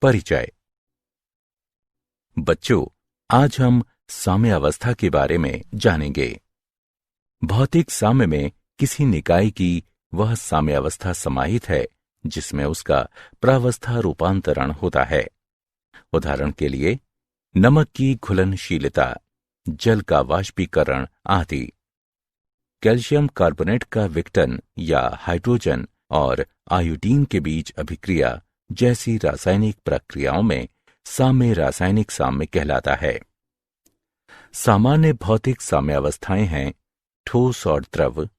परिचय। बच्चों, आज हम साम्यावस्था के बारे में जानेंगे। भौतिक साम्य में किसी निकाय की वह साम्यावस्था समाहित है जिसमें उसका प्रावस्था रूपांतरण होता है। उदाहरण के लिए, नमक की घुलनशीलता, जल का वाष्पीकरण आदि। कैल्शियम कार्बोनेट का विघटन या हाइड्रोजन और आयोडीन के बीच अभिक्रिया जैसी रासायनिक प्रक्रियाओं में साम्य रासायनिक साम्य कहलाता है। सामान्य भौतिक साम्यावस्थाएं हैं ठोस और द्रव,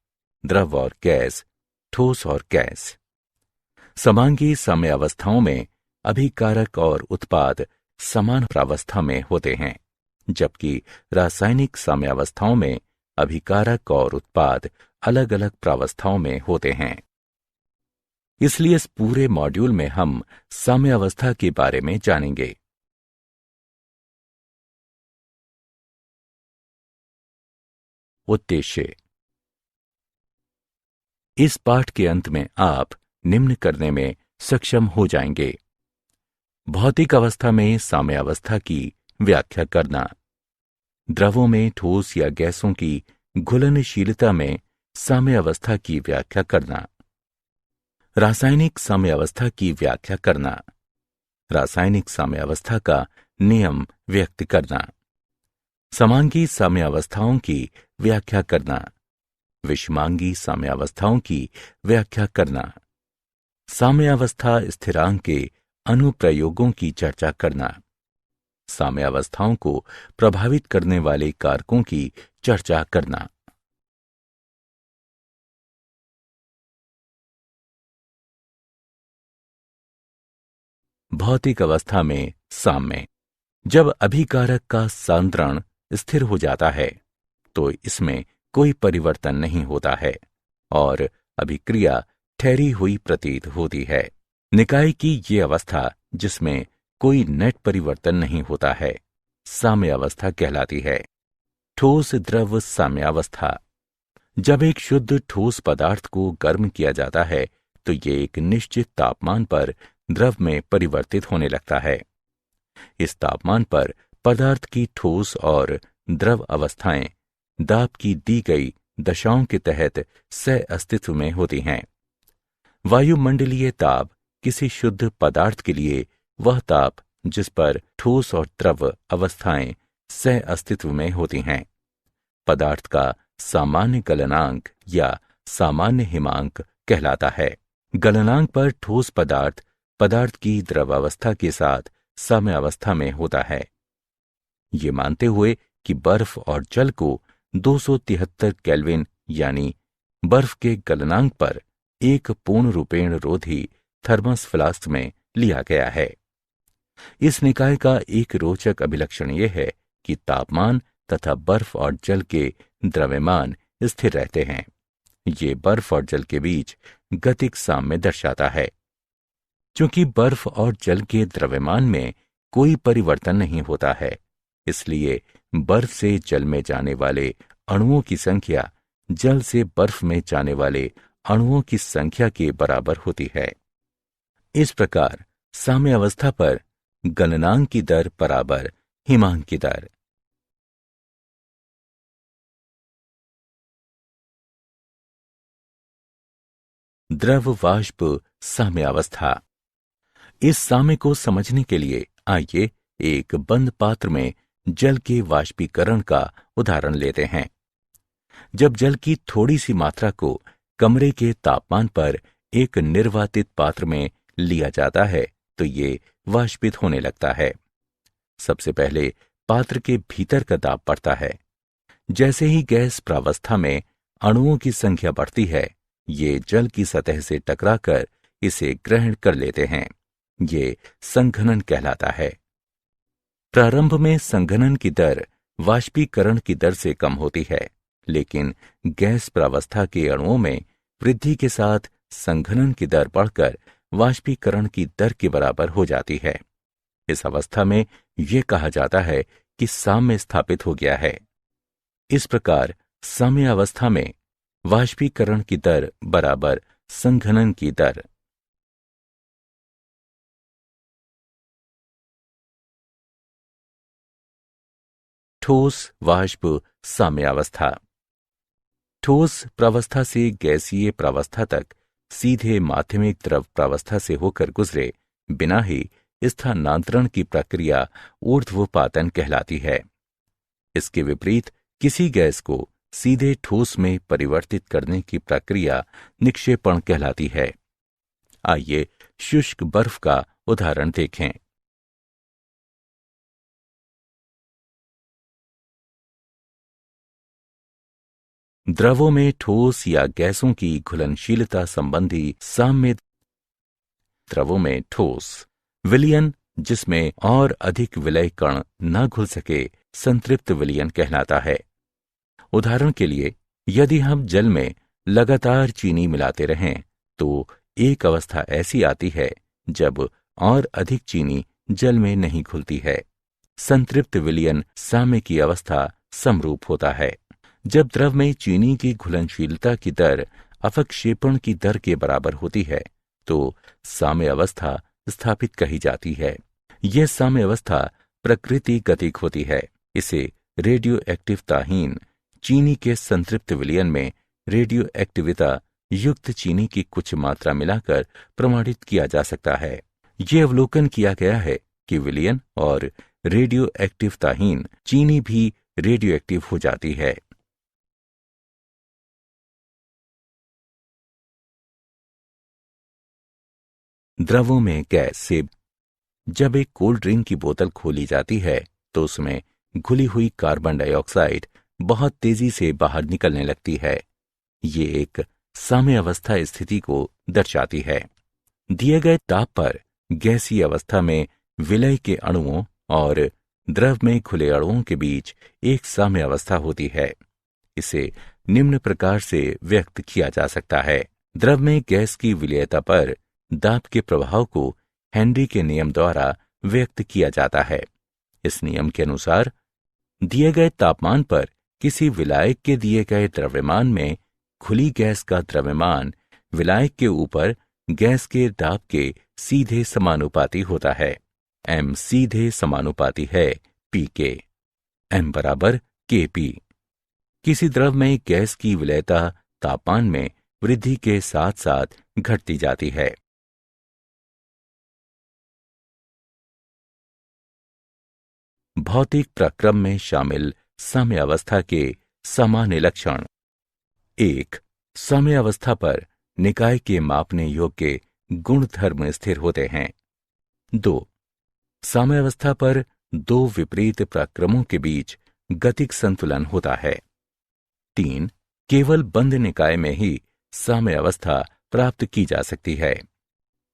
द्रव और गैस, ठोस और गैस। समांगी साम्यावस्थाओं में अभिकारक और उत्पाद समान प्रावस्था में होते हैं, जबकि रासायनिक साम्यावस्थाओं में अभिकारक और उत्पाद अलग अलग प्रावस्थाओं में होते हैं। इसलिए इस पूरे मॉड्यूल में हम साम्यावस्था के बारे में जानेंगे। उद्देश्य। इस पाठ के अंत में आप निम्न करने में सक्षम हो जाएंगे: भौतिक अवस्था में साम्यावस्था की व्याख्या करना, द्रवों में ठोस या गैसों की घुलनशीलता में साम्यावस्था की व्याख्या करना, रासायनिक साम्यावस्था की व्याख्या करना, रासायनिक साम्यावस्था का नियम व्यक्त करना, समांगी साम्यावस्थाओं की व्याख्या करना, विषमांगी साम्यावस्थाओं की व्याख्या करना, साम्यावस्था स्थिरांक के अनुप्रयोगों की चर्चा करना, साम्यावस्थाओं को प्रभावित करने वाले कारकों की चर्चा करना। भौतिक अवस्था में साम्य। जब अभिकारक का सांद्रण स्थिर हो जाता है तो इसमें कोई परिवर्तन नहीं होता है और अभिक्रिया ठहरी हुई प्रतीत होती है। निकाय की ये अवस्था जिसमें कोई नेट परिवर्तन नहीं होता है साम्यावस्था कहलाती है। ठोस द्रव साम्यावस्था। जब एक शुद्ध ठोस पदार्थ को गर्म किया जाता है तो ये एक निश्चित तापमान पर द्रव में परिवर्तित होने लगता है। इस तापमान पर पदार्थ की ठोस और द्रव अवस्थाएं दाब की दी गई दशाओं के तहत सह अस्तित्व में होती हैं। वायुमंडलीय ताप किसी शुद्ध पदार्थ के लिए वह ताप जिस पर ठोस और द्रव अवस्थाएं सह अस्तित्व में होती हैं। पदार्थ का सामान्य गलनांक या सामान्य हिमांक कहलाता है। गलनांक पर ठोस पदार्थ की द्रवावस्था के साथ साम्यावस्था में होता है। ये मानते हुए कि बर्फ और जल को 273 केल्विन यानी बर्फ के गलनांक पर एक पूर्ण रूपेण रोधी थर्मस फ्लास्क में लिया गया है। इस निकाय का एक रोचक अभिलक्षण यह है कि तापमान तथा बर्फ और जल के द्रव्यमान स्थिर रहते हैं। ये बर्फ और जल के बीच गतिक साम्य दर्शाता है। क्योंकि बर्फ और जल के द्रव्यमान में कोई परिवर्तन नहीं होता है, इसलिए बर्फ से जल में जाने वाले अणुओं की संख्या जल से बर्फ में जाने वाले अणुओं की संख्या के बराबर होती है। इस प्रकार साम्यावस्था पर गलनांक की दर बराबर हिमांक की दर। द्रव वाष्प साम्यावस्था। इस साम्य को समझने के लिए आइए एक बंद पात्र में जल के वाष्पीकरण का उदाहरण लेते हैं। जब जल की थोड़ी सी मात्रा को कमरे के तापमान पर एक निर्वातित पात्र में लिया जाता है तो ये वाष्पित होने लगता है। सबसे पहले पात्र के भीतर का दाब बढ़ता है। जैसे ही गैस प्रावस्था में अणुओं की संख्या बढ़ती है, ये जल की सतह से टकराकर इसे ग्रहण कर लेते हैं। ये संघनन कहलाता है। प्रारंभ में संघनन की दर वाष्पीकरण की दर से कम होती है, लेकिन गैस प्रावस्था के अणुओं में वृद्धि के साथ संघनन की दर बढ़कर वाष्पीकरण की दर के बराबर हो जाती है। इस अवस्था में यह कहा जाता है कि साम्य स्थापित हो गया है। इस प्रकार साम्य अवस्था में वाष्पीकरण की दर बराबर संघनन की दर। ठोस वाष्प साम्यावस्था। ठोस प्रावस्था से गैसीय प्रावस्था तक सीधे माध्यमिक द्रव प्रावस्था से होकर गुजरे बिना ही स्थानांतरण की प्रक्रिया ऊर्ध्वपातन कहलाती है। इसके विपरीत किसी गैस को सीधे ठोस में परिवर्तित करने की प्रक्रिया निक्षेपण कहलाती है। आइए शुष्क बर्फ का उदाहरण देखें। द्रवों में ठोस या गैसों की घुलनशीलता संबंधी साम्य। द्रवों में ठोस विलयन, जिसमें और अधिक विलय कण न घुल सके, संतृप्त विलयन कहलाता है। उदाहरण के लिए, यदि हम जल में लगातार चीनी मिलाते रहें तो एक अवस्था ऐसी आती है जब और अधिक चीनी जल में नहीं घुलती है। संतृप्त विलयन साम्य की अवस्था समरूप होता है। जब द्रव में चीनी की घुलनशीलता की दर अपक्षेपण की दर के बराबर होती है तो साम्य अवस्था स्थापित कही जाती है। यह साम्य अवस्था प्रकृति गतिक होती है। इसे रेडियो एक्टिवताहीन चीनी के संतृप्त विलयन में रेडियो एक्टिविता युक्त चीनी की कुछ मात्रा मिलाकर प्रमाणित किया जा सकता है। यह अवलोकन किया गया है कि विलयन और रेडियो एक्टिवताहीन चीनी भी रेडियो एक्टिव हो जाती है। द्रवों में गैस से जब एक कोल्ड ड्रिंक की बोतल खोली जाती है तो उसमें घुली हुई कार्बन डाइऑक्साइड बहुत तेजी से बाहर निकलने लगती है। ये एक साम्य अवस्था स्थिति को दर्शाती है। दिए गए ताप पर गैसीय अवस्था में विलय के अणुओं और द्रव में खुले अणुओं के बीच एक साम्य अवस्था होती है। इसे निम्न प्रकार से व्यक्त किया जा सकता है। द्रव में गैस की विलयता पर दाब के प्रभाव को हेनरी के नियम द्वारा व्यक्त किया जाता है। इस नियम के अनुसार दिए गए तापमान पर किसी विलायक के दिए गए द्रव्यमान में खुली गैस का द्रव्यमान विलायक के ऊपर गैस के दाब के सीधे समानुपाती होता है। m सीधे समानुपाती है p के। m बराबर kp। किसी द्रव में गैस की विलयता तापमान में वृद्धि के साथ साथ घटती जाती है। भौतिक प्रक्रम में शामिल साम्य अवस्था के सामान्य लक्षण। 1. साम्य अवस्था पर निकाय के मापने योग्य गुणधर्म स्थिर होते हैं। 2. साम्य अवस्था पर दो विपरीत प्रक्रमों के बीच गतिक संतुलन होता है। 3. केवल बंद निकाय में ही साम्य अवस्था प्राप्त की जा सकती है।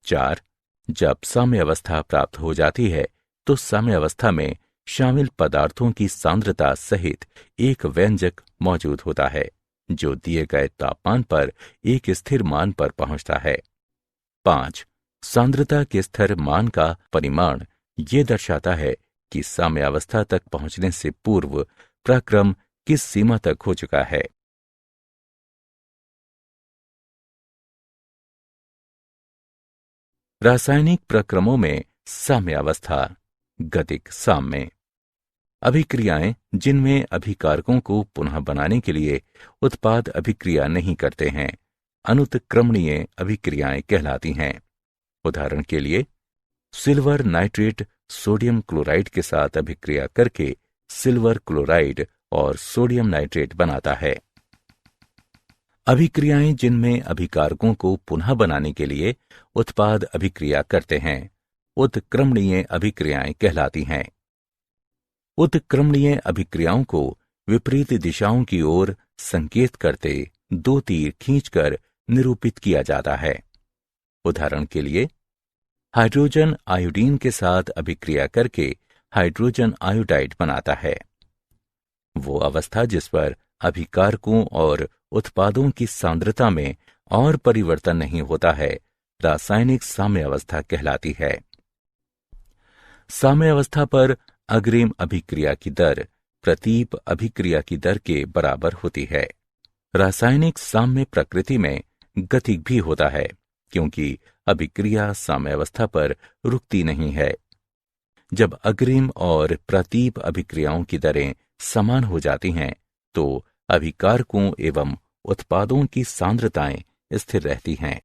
4. जब साम्य अवस्था प्राप्त हो जाती है तो साम्य अवस्था में शामिल पदार्थों की सांद्रता सहित एक व्यंजक मौजूद होता है जो दिए गए तापमान पर एक स्थिर मान पर पहुंचता है। 5. सांद्रता के स्थिर मान का परिमाण ये दर्शाता है कि साम्य अवस्था तक पहुंचने से पूर्व प्रक्रम किस सीमा तक हो चुका है। रासायनिक प्रक्रमों में साम्य अवस्था। गतिक साम्य अभिक्रियाएं जिनमें अभिकारकों को पुनः बनाने के लिए उत्पाद अभिक्रिया नहीं करते हैं अनुत्क्रमणीय अभिक्रियाएं कहलाती हैं। उदाहरण के लिए, सिल्वर नाइट्रेट सोडियम क्लोराइड के साथ अभिक्रिया करके सिल्वर क्लोराइड और सोडियम नाइट्रेट बनाता है। अभिक्रियाएं जिनमें अभिकारकों को पुनः बनाने के लिए उत्पाद अभिक्रिया करते हैं उत्क्रमणीय अभिक्रियाएं कहलाती हैं। उत्क्रमणीय अभिक्रियाओं को विपरीत दिशाओं की ओर संकेत करते दो तीर खींचकर निरूपित किया जाता है। उदाहरण के लिए, हाइड्रोजन आयोडीन के साथ अभिक्रिया करके हाइड्रोजन आयोडाइड बनाता है। वो अवस्था जिस पर अभिकारकों और उत्पादों की सांद्रता में और परिवर्तन नहीं होता है रासायनिक साम्य अवस्था कहलाती है। साम्य अवस्था पर अग्रिम अभिक्रिया की दर प्रतीप अभिक्रिया की दर के बराबर होती है। रासायनिक साम्य प्रकृति में गतिक भी होता है क्योंकि अभिक्रिया साम्य अवस्था पर रुकती नहीं है। जब अग्रिम और प्रतीप अभिक्रियाओं की दरें समान हो जाती हैं तो अभिकारकों एवं उत्पादों की सांद्रताएं स्थिर रहती हैं।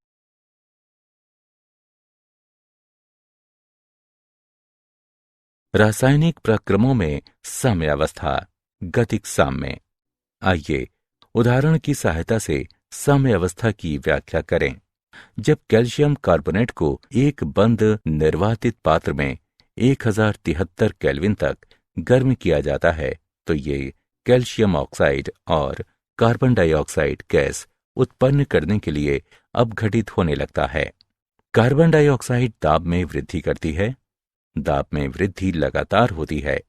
रासायनिक प्रक्रमों में साम्यावस्था, गतिक साम्य। आइए उदाहरण की सहायता से साम्यावस्था की व्याख्या करें। जब कैल्शियम कार्बोनेट को एक बंद निर्वातित पात्र में 1073 केल्विन तक गर्म किया जाता है तो ये कैल्शियम ऑक्साइड और कार्बन डाइऑक्साइड गैस उत्पन्न करने के लिए अपघटित होने लगता है। कार्बन डाइऑक्साइड दाब में वृद्धि करती है। दाब में वृद्धि लगातार होती है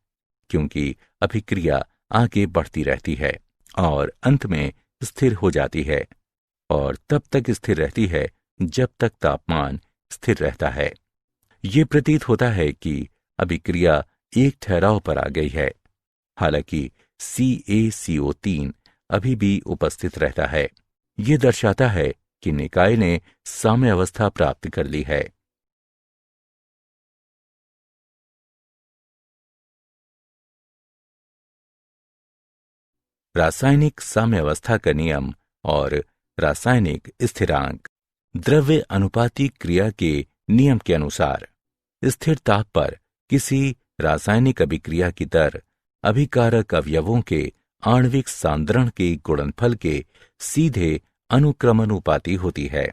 क्योंकि अभिक्रिया आगे बढ़ती रहती है और अंत में स्थिर हो जाती है और तब तक स्थिर रहती है जब तक तापमान स्थिर रहता है। ये प्रतीत होता है कि अभिक्रिया एक ठहराव पर आ गई है, हालांकि CaCO3 अभी भी उपस्थित रहता है। ये दर्शाता है कि निकाय ने साम्यावस्था प्राप्त कर ली है। रासायनिक साम्यावस्था का नियम और रासायनिक स्थिरांक। द्रव्य अनुपाती क्रिया के नियम के अनुसार स्थिर ताप पर किसी रासायनिक अभिक्रिया की दर अभिकारक अवयवों के आणविक सांद्रण के गुणनफल के सीधे अनुक्रमानुपाती होती है।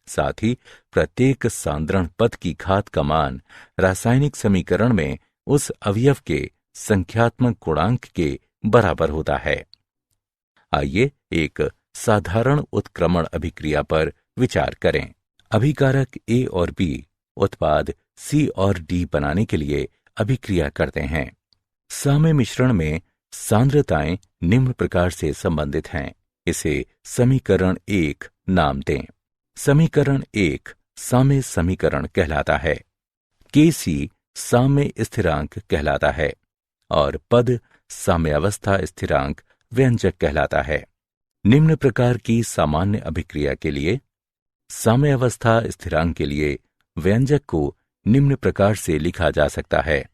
साथ ही प्रत्येक सांद्रण पद की घात का मान रासायनिक समीकरण में उस अवयव के संख्यात्मक गुणांक के बराबर होता है। आइए एक साधारण उत्क्रमण अभिक्रिया पर विचार करें। अभिकारक A और B उत्पाद C और D बनाने के लिए अभिक्रिया करते हैं। साम्य मिश्रण में सांद्रताएं निम्न प्रकार से संबंधित हैं। इसे समीकरण 1 नाम दें। समीकरण 1 साम्य समीकरण कहलाता है। Kc साम्य स्थिरांक कहलाता है और पद साम्यावस्था स्थिरांक व्यंजक कहलाता है। निम्न प्रकार की सामान्य अभिक्रिया के लिए साम्यावस्था स्थिरांक के लिए व्यंजक को निम्न प्रकार से लिखा जा सकता है,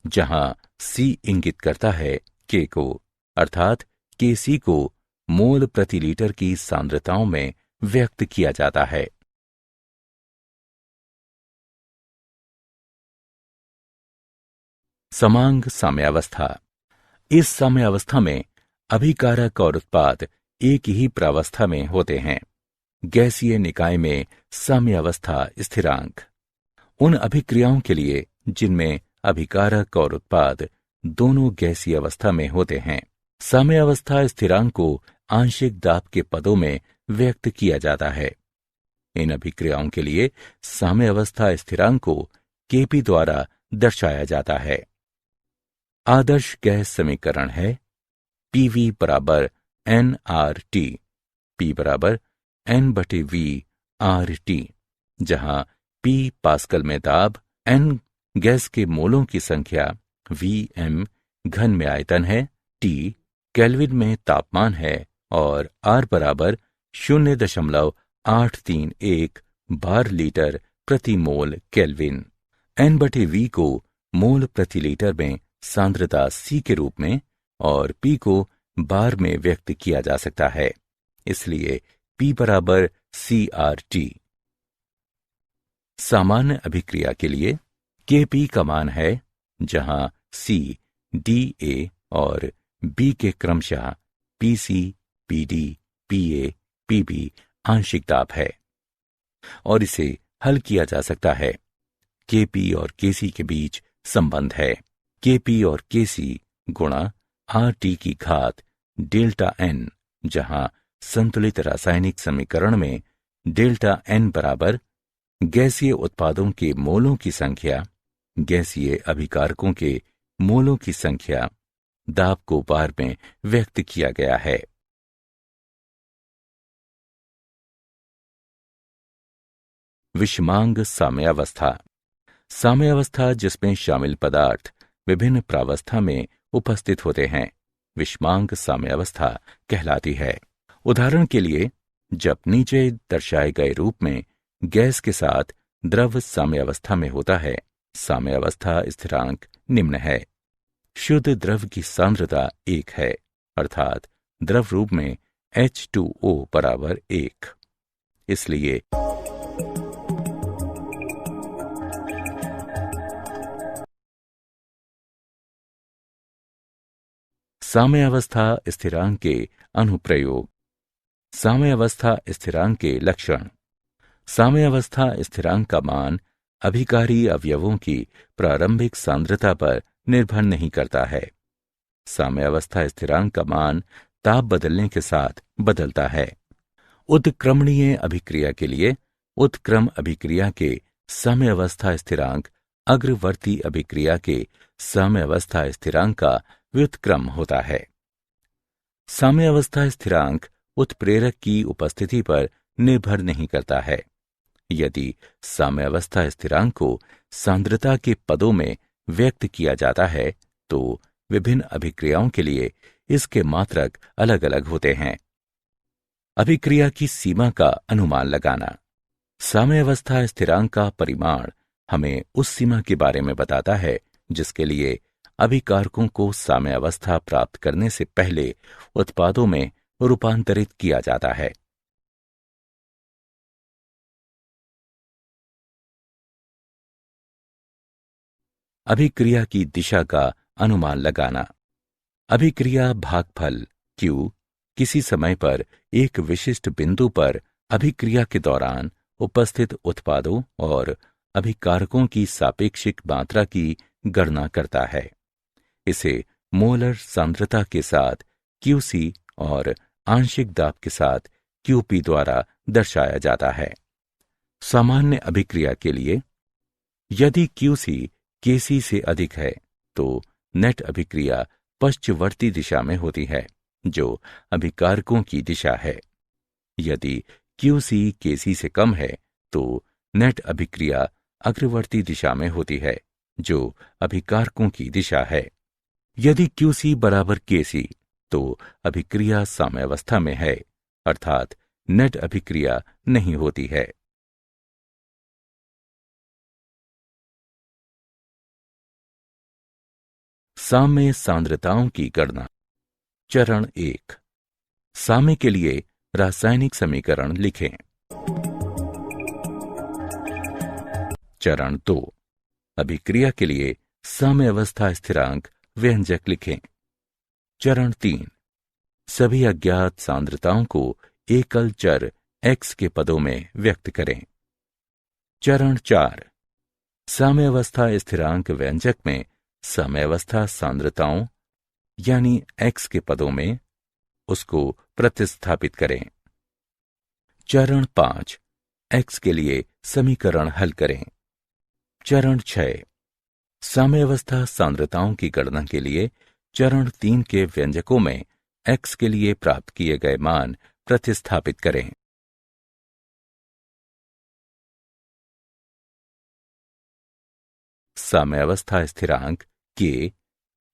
जहां C इंगित करता है K को, अर्थात Kc को मोल प्रति लीटर की सांद्रताओं में व्यक्त किया जाता है। समांग साम्यावस्था। इस साम्यावस्था में अभिकारक और उत्पाद एक ही प्रावस्था में होते हैं। गैसीय निकाय में साम्यावस्था स्थिरांक उन अभिक्रियाओं के लिए जिनमें अभिकारक और उत्पाद दोनों गैसीय अवस्था में होते हैं। साम्यावस्था स्थिरांक को आंशिक दाब के पदों में व्यक्त किया जाता है। इन अभिक्रियाओं के लिए साम्यावस्था स्थिरांक को Kp द्वारा दर्शाया जाता है। आदर्श गैस समीकरण है PV बराबर nRT, P बराबर N/V RT, जहां P पास्कल में दाब, N गैस के मोलों की संख्या, Vm घन में आयतन है, T केल्विन में तापमान है और R बराबर 0.831 बार लीटर प्रति मोल केल्विन। N/V को मोल प्रति लीटर में सांद्रता C के रूप में और P को बार में व्यक्त किया जा सकता है, इसलिए P बराबर CRT। सामान्य अभिक्रिया के लिए Kp का मान है, जहां C Da और B के क्रमशः Pc, Pd, Pa, Pb आंशिक दाब है और इसे हल किया जा सकता है। Kp और Kc के बीच संबंध है Kp और Kc गुणा RT की घात डेल्टा N, जहां संतुलित रासायनिक समीकरण में डेल्टा N बराबर गैसीय उत्पादों के मोलों की संख्या, गैसीय अभिकारकों के मोलों की संख्या, दाब को बार में व्यक्त किया गया है। विषमांग साम्यावस्था। साम्यावस्था जिसमें शामिल पदार्थ विभिन्न प्रावस्था में उपस्थित होते हैं, विषमांग साम्यावस्था कहलाती है। उदाहरण के लिए, जब नीचे दर्शाए गए रूप में गैस के साथ द्रव साम्यावस्था में होता है, साम्यावस्था स्थिरांक निम्न है शुद्ध द्रव की सांद्रता 1 है, अर्थात द्रव रूप में H2O बराबर 1। इसलिए साम्यावस्था स्थिरांक के अनुप्रयोग। साम्यावस्था स्थिरांक के लक्षण। साम्यावस्था स्थिरांक का मान अभिकारी अवयवों की प्रारंभिक सांद्रता पर निर्भर नहीं करता है। साम्यावस्था स्थिरांक का मान ताप बदलने के साथ बदलता है। उत्क्रमणीय अभिक्रिया के लिए उत्क्रम अभिक्रिया के साम्यावस्था स्थिरांक अग्रवर्ती अभिक्रिया के साम्यावस्था स्थिरांक का व्युत्क्रम होता है। साम्यावस्था स्थिरांक उत्प्रेरक की उपस्थिति पर निर्भर नहीं करता है। यदि साम्यावस्था स्थिरांक को सांद्रता के पदों में व्यक्त किया जाता है तो विभिन्न अभिक्रियाओं के लिए इसके मात्रक अलग अलग होते हैं। अभिक्रिया की सीमा का अनुमान लगाना। साम्यावस्था स्थिरांक का परिमाण हमें उस सीमा के बारे में बताता है जिसके लिए अभिकारकों को साम्यावस्था प्राप्त करने से पहले उत्पादों में रूपांतरित किया जाता है। अभिक्रिया की दिशा का अनुमान लगाना। अभिक्रिया भागफल Q किसी समय पर एक विशिष्ट बिंदु पर अभिक्रिया के दौरान उपस्थित उत्पादों और अभिकारकों की सापेक्षिक मात्रा की गणना करता है। इसे मोलर सांद्रता के साथ QC और आंशिक दाब के साथ QP द्वारा दर्शाया जाता है। सामान्य अभिक्रिया के लिए यदि QC KC से अधिक है तो नेट अभिक्रिया पश्चवर्ती दिशा में होती है जो अभिकारकों की दिशा है। यदि QC KC से कम है तो नेट अभिक्रिया अग्रवर्ती दिशा में होती है जो अभिकारकों की दिशा है। यदि QC बराबर KC तो अभिक्रिया साम्यावस्था में है, अर्थात नेट अभिक्रिया नहीं होती है। साम्य सांद्रताओं की गणना। चरण 1। साम्य के लिए रासायनिक समीकरण लिखें। चरण 2। अभिक्रिया के लिए साम्यावस्था स्थिरांक व्यंजक लिखें। चरण 3। सभी अज्ञात सांद्रताओं को एकल चर x के पदों में व्यक्त करें। चरण 4। साम्यावस्था स्थिरांक व्यंजक में साम्यावस्था सांद्रताओं यानी x के पदों में उसको प्रतिस्थापित करें। चरण 5। x के लिए समीकरण हल करें। चरण 6। साम्यावस्था सांद्रताओं की गणना के लिए चरण 3 के व्यंजकों में x के लिए प्राप्त किए गए मान प्रतिस्थापित करें। साम्यावस्था स्थिरांक K,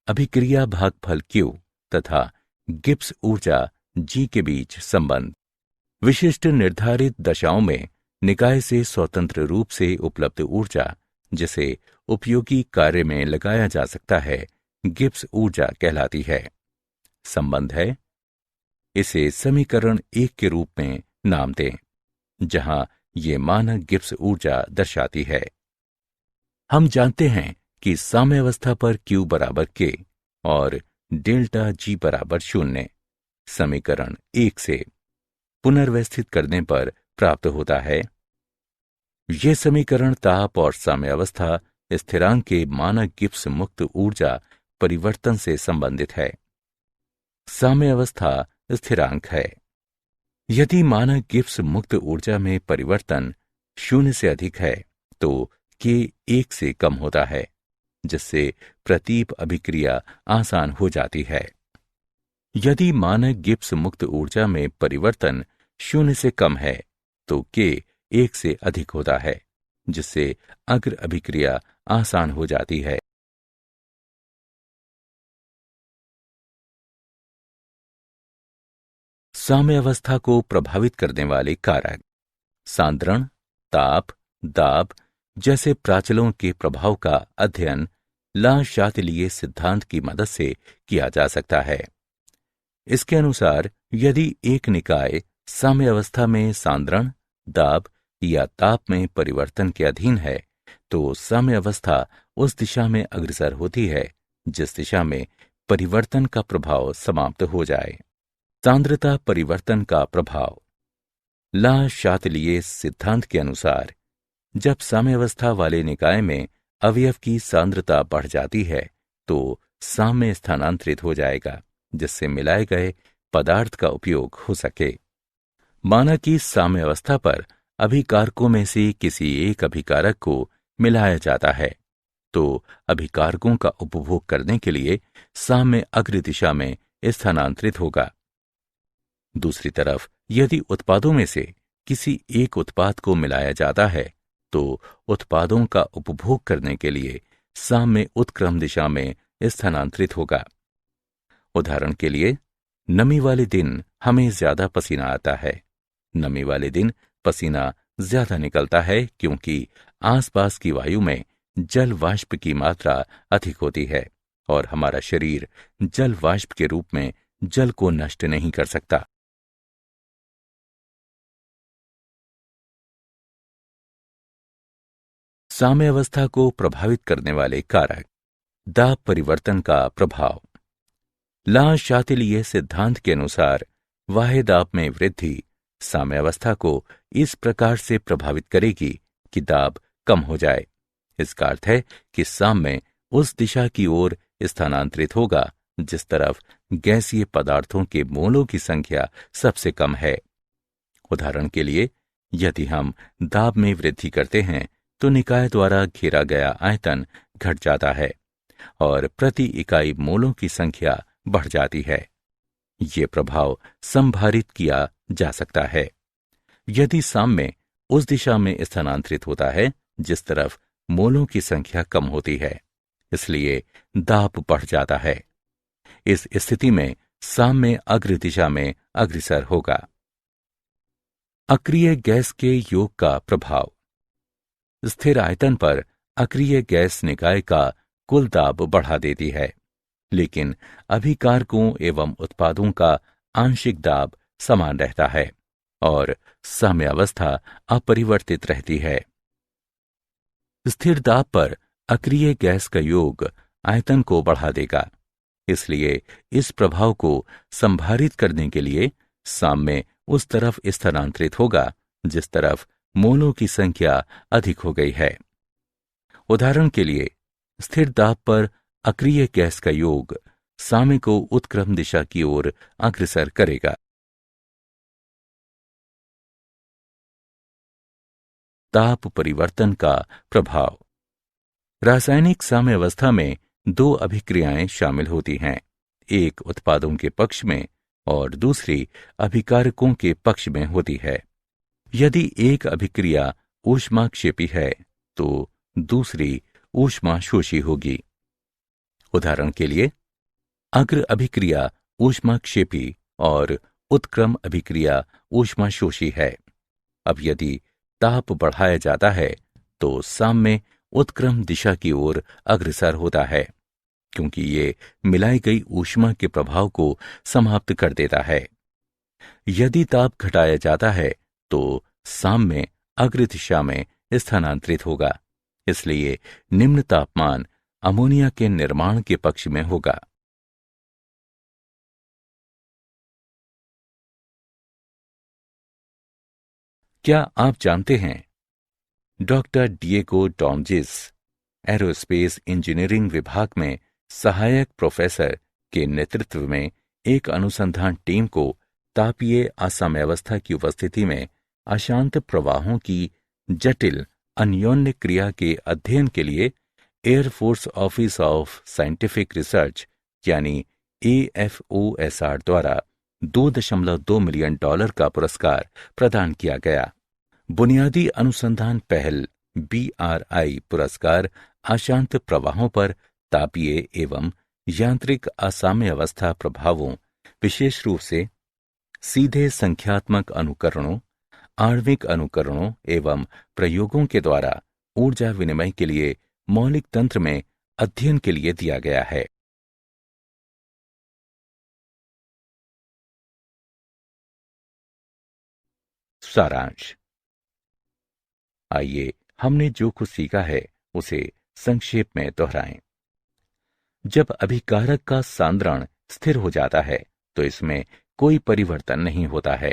अभिक्रिया भागफल Q तथा गिब्स ऊर्जा G के बीच संबंध। विशिष्ट निर्धारित दशाओं में निकाय से स्वतंत्र रूप से उपलब्ध ऊर्जा जिसे उपयोगी कार्य में लगाया जा सकता है गिब्स ऊर्जा कहलाती है। संबंध है, इसे समीकरण 1 के रूप में नाम दें जहां ये मानक गिब्स ऊर्जा दर्शाती है। हम जानते हैं कि साम्यावस्था पर Q बराबर K और डेल्टा G बराबर 0 समीकरण 1 से पुनर्व्यवस्थित करने पर प्राप्त होता है। ये समीकरण ताप और साम्यावस्था स्थिरांक के मानक गिब्स मुक्त ऊर्जा परिवर्तन से संबंधित है। साम्यावस्था स्थिरांक है। यदि मानक गिब्स मुक्त ऊर्जा में परिवर्तन 0 से अधिक है तो K 1 से कम होता है जिससे प्रतीप अभिक्रिया आसान हो जाती है। यदि मानक गिब्स मुक्त ऊर्जा में परिवर्तन 0 से कम है तो K 1 से अधिक होता है जिससे अग्र अभिक्रिया आसान हो जाती है। साम्यावस्था को प्रभावित करने वाले कारक सांद्रण, ताप, दाब जैसे प्राचलों के प्रभाव का अध्ययन ला शातिलिये सिद्धांत की मदद से किया जा सकता है। इसके अनुसार यदि एक निकाय साम्यावस्था में सांद्रण, दाब या ताप में परिवर्तन के अधीन है तो साम्यावस्था उस दिशा में अग्रसर होती है जिस दिशा में परिवर्तन का प्रभाव समाप्त हो जाए। सांद्रता परिवर्तन का प्रभाव। ला शातिलिये सिद्धांत के अनुसार जब साम्यावस्था वाले निकाय में अवयव की सांद्रता बढ़ जाती है तो साम्य स्थानांतरित हो जाएगा जिससे मिलाए गए पदार्थ का उपयोग हो सके। माना कि साम्यावस्था पर अभिकारकों में से किसी एक अभिकारक को मिलाया जाता है तो अभिकारकों का उपभोग करने के लिए साम्य अग्र दिशा में स्थानांतरित होगा। दूसरी तरफ यदि उत्पादों में से किसी एक उत्पाद को मिलाया जाता है तो उत्पादों का उपभोग करने के लिए साम्य उत्क्रम दिशा में स्थानांतरित होगा। उदाहरण के लिए, नमी वाले दिन हमें ज्यादा पसीना आता है। नमी वाले दिन पसीना ज्यादा निकलता है क्योंकि आसपास की वायु में जल वाष्प की मात्रा अधिक होती है और हमारा शरीर जल वाष्प के रूप में जल को नष्ट नहीं कर सकता। साम्यावस्था को प्रभावित करने वाले कारक। दाब परिवर्तन का प्रभाव। ला शातिलिये सिद्धांत के अनुसार वाह्य दाब में वृद्धि साम्यावस्था को इस प्रकार से प्रभावित करेगी कि दाब कम हो जाए। इसका अर्थ है कि साम्य उस दिशा की ओर स्थानांतरित होगा जिस तरफ गैसीय पदार्थों के मोलों की संख्या सबसे कम है। उदाहरण के लिए, यदि हम दाब में वृद्धि करते हैं तो निकाय द्वारा घेरा गया आयतन घट जाता है और प्रति इकाई मोलों की संख्या बढ़ जाती है। ये प्रभाव संभारित किया जा सकता है। यदि साम्य उस दिशा में स्थानांतरित होता है जिस तरफ मोलों की संख्या कम होती है, इसलिए दाब बढ़ जाता है। इस स्थिति में साम्य अग्र दिशा में अग्रसर होगा। अक्रिय गैस के योग का प्रभाव। स्थिर आयतन पर अक्रिय गैस निकाय का कुल दाब बढ़ा देती है, लेकिन अभिकारकों एवं उत्पादों का आंशिक दाब समान रहता है और साम्यावस्था अपरिवर्तित रहती है। स्थिर दाब पर अक्रिय गैस का योग आयतन को बढ़ा देगा, इसलिए इस प्रभाव को संभारित करने के लिए साम्य उस तरफ स्थानांतरित होगा जिस तरफ मोलों की संख्या अधिक हो गई है। उदाहरण के लिए, स्थिर दाब पर अक्रिय गैस का योग साम्य को उत्क्रम दिशा की ओर अग्रसर करेगा। ताप परिवर्तन का प्रभाव। रासायनिक साम्यावस्था में दो अभिक्रियाएं शामिल होती हैं, एक उत्पादों के पक्ष में और दूसरी अभिकारकों के पक्ष में होती है। यदि एक अभिक्रिया ऊष्माक्षेपी है तो दूसरी ऊष्माशोषी होगी। उदाहरण के लिए, अग्र अभिक्रिया ऊष्माक्षेपी और उत्क्रम अभिक्रिया ऊष्माशोषी है। अब यदि ताप बढ़ाया जाता है तो साम्य उत्क्रम दिशा की ओर अग्रसर होता है क्योंकि ये मिलाई गई ऊष्मा के प्रभाव को समाप्त कर देता है। यदि ताप घटाया जाता है तो साम्य अग्र दिशा में स्थानांतरित होगा, इसलिए निम्न तापमान अमोनिया के निर्माण के पक्ष में होगा। क्या आप जानते हैं, डॉक्टर डिएगो डॉमजिस एरोस्पेस इंजीनियरिंग विभाग में सहायक प्रोफेसर के नेतृत्व में एक अनुसंधान टीम को तापीय असाम्यावस्था की उपस्थिति में अशांत प्रवाहों की जटिल अन्योन्य क्रिया के अध्ययन के लिए air force office of scientific research यानी AFOSR द्वारा $2.2 मिलियन का पुरस्कार प्रदान किया गया। बुनियादी अनुसंधान पहल BRI पुरस्कार अशांत प्रवाहों पर तापीय एवं यांत्रिक असाम्यावस्था प्रभावों, विशेष रूप से सीधे संख्यात्मक अनुकरणों, आणविक अनुकरणों एवं प्रयोगों के द्वारा ऊर्जा विनिमय के लिए मौलिक तंत्र में अध्ययन के लिए दिया गया है। सारांश। आइए हमने जो कुछ सीखा है उसे संक्षेप में दोहराएं। जब अभिकारक का सांद्रण स्थिर हो जाता है तो इसमें कोई परिवर्तन नहीं होता है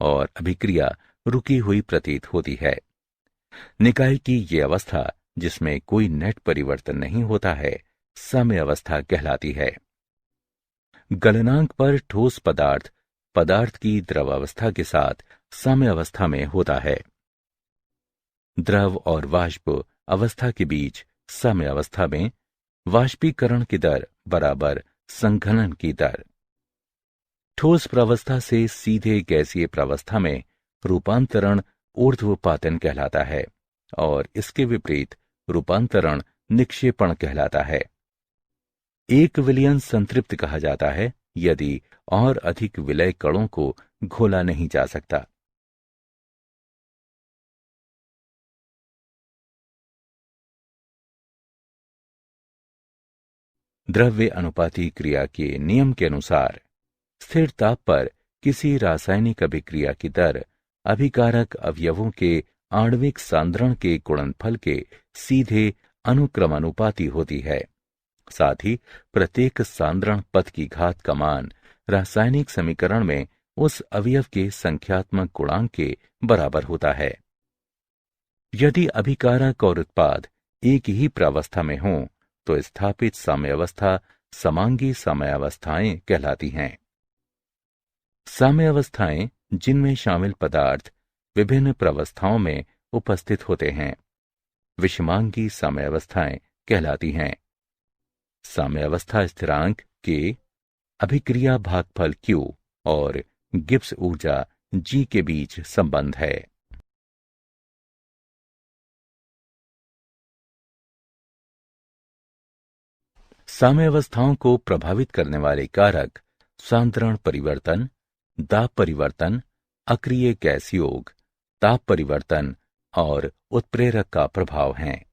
और अभिक्रिया रुकी हुई प्रतीत होती है। निकाय की ये अवस्था जिसमें कोई नेट परिवर्तन नहीं होता है साम्य अवस्था कहलाती है। गलनांक पर ठोस पदार्थ पदार्थ की द्रवावस्था के साथ साम्य अवस्था में होता है। द्रव और वाष्प अवस्था के बीच साम्य अवस्था में वाष्पीकरण की दर बराबर संघनन की दर। ठोस प्रावस्था से सीधे गैसीय प्रावस्था में रूपांतरण ऊर्ध्वपातन कहलाता है और इसके विपरीत रूपांतरण निक्षेपण कहलाता है। एक विलयन संतृप्त कहा जाता है यदि और अधिक विलय कणों को घोला नहीं जा सकता। द्रव्य अनुपाती क्रिया के नियम के अनुसार स्थिर ताप पर किसी रासायनिक अभिक्रिया की दर अभिकारक अवयवों के आणविक सांद्रण के गुणनफल के सीधे अनुक्रमानुपाती होती है। साथ ही प्रत्येक सांद्रण पद की घात का मान रासायनिक समीकरण में उस अवयव के संख्यात्मक गुणांक के बराबर होता है। यदि अभिकारक और उत्पाद एक ही प्रावस्था में हों तो स्थापित साम्यावस्था समांगी साम्यावस्थाएं कहलाती हैं। साम्यावस्थाएं जिनमें शामिल पदार्थ विभिन्न प्रावस्थाओं में उपस्थित होते हैं विषमांगी साम्यावस्थाएं कहलाती हैं। साम्यावस्था स्थिरांक के अभिक्रिया भागफल Q और गिब्स ऊर्जा G के बीच संबंध है। साम्यावस्थाओं को प्रभावित करने वाले कारक सांद्रण परिवर्तन, दाब परिवर्तन, अक्रिय गैस योग, ताप परिवर्तन और उत्प्रेरक का प्रभाव हैं।